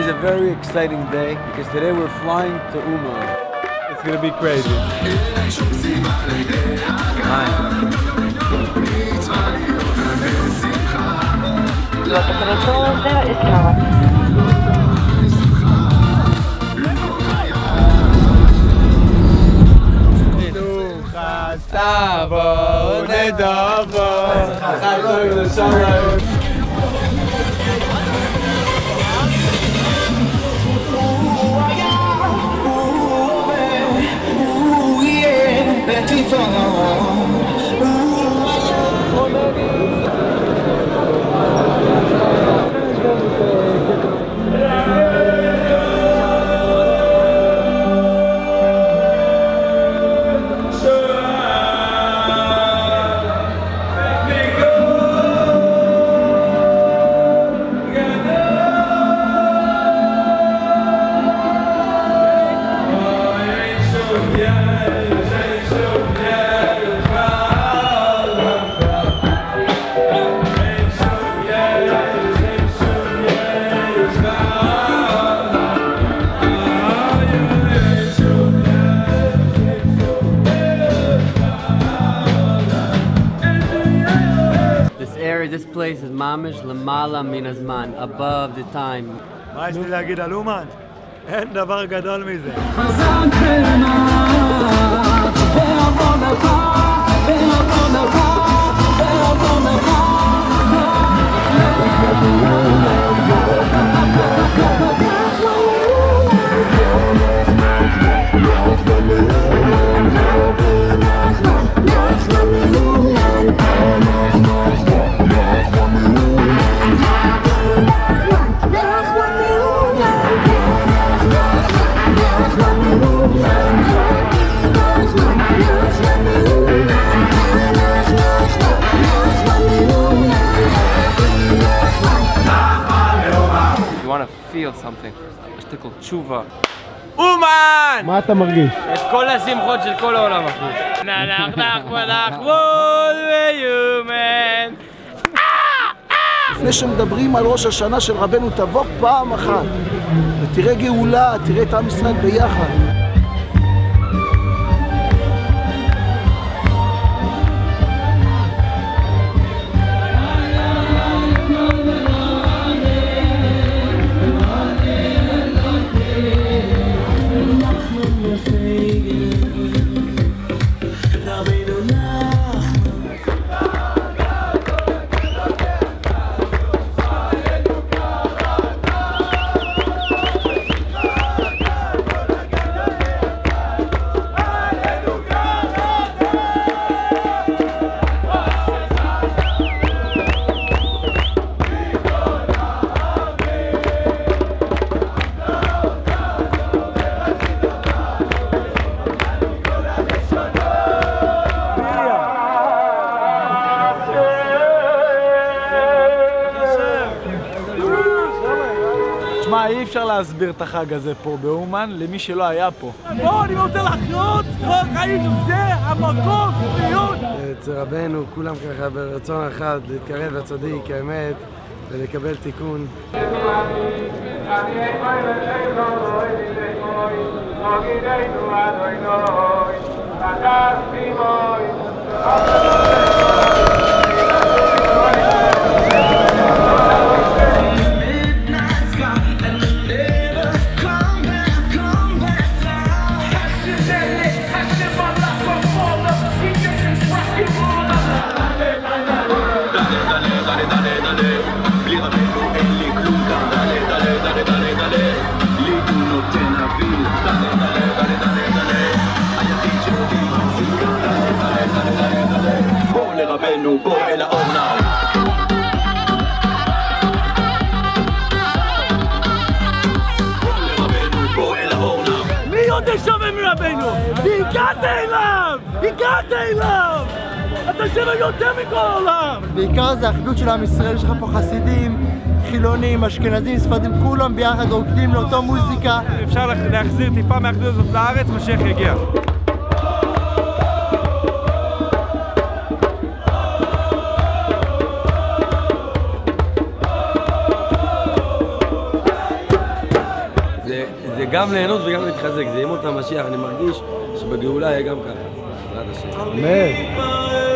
is a very exciting day because today we're flying to Uman. It's gonna be crazy. Your control there is correct. Savo, Nedavo, This place is mamish lamala min hazman, above the time. מה יש לי להגיד על אומן? אין דבר גדול מזה. feel something, a shtickle tshuva. אומן! מה אתה מרגיש? את כל השמחות של כל העולם אחי. נח ודחבוד ויומן. לפני שמדברים על ראש השנה של רבנו תבוא פעם אחת ותראה גאולה, תראה את עם ישראל ביחד. אי אפשר להסביר את החג הזה פה באומן למי שלא היה פה. בואו, אני רוצה לחיות, כל חיים זה המקום להיות. אצל רבנו כולם ככה ברצון אחד להתקרב לצדיק, האמת, ולקבל תיקון. רבנו בוא אל האור נא בוא אל האור נא מי יותר שווה מרבנו? הגעת אליו! הגעת אליו! אתה שווה יותר מכל העולם! בעיקר זה האחדות של עם ישראל, יש לך פה חסידים, חילונים, אשכנזים, ספרדים, כולם ביחד רוקדים לאותו מוזיקה. אפשר להחזיר טיפה מהאחדות הזאת לארץ, משיח יגיע. זה גם ליהנות וגם להתחזק, זה ימות המשיח, אני מרגיש שבגאולה יהיה גם ככה, בעזרת השם. אמן.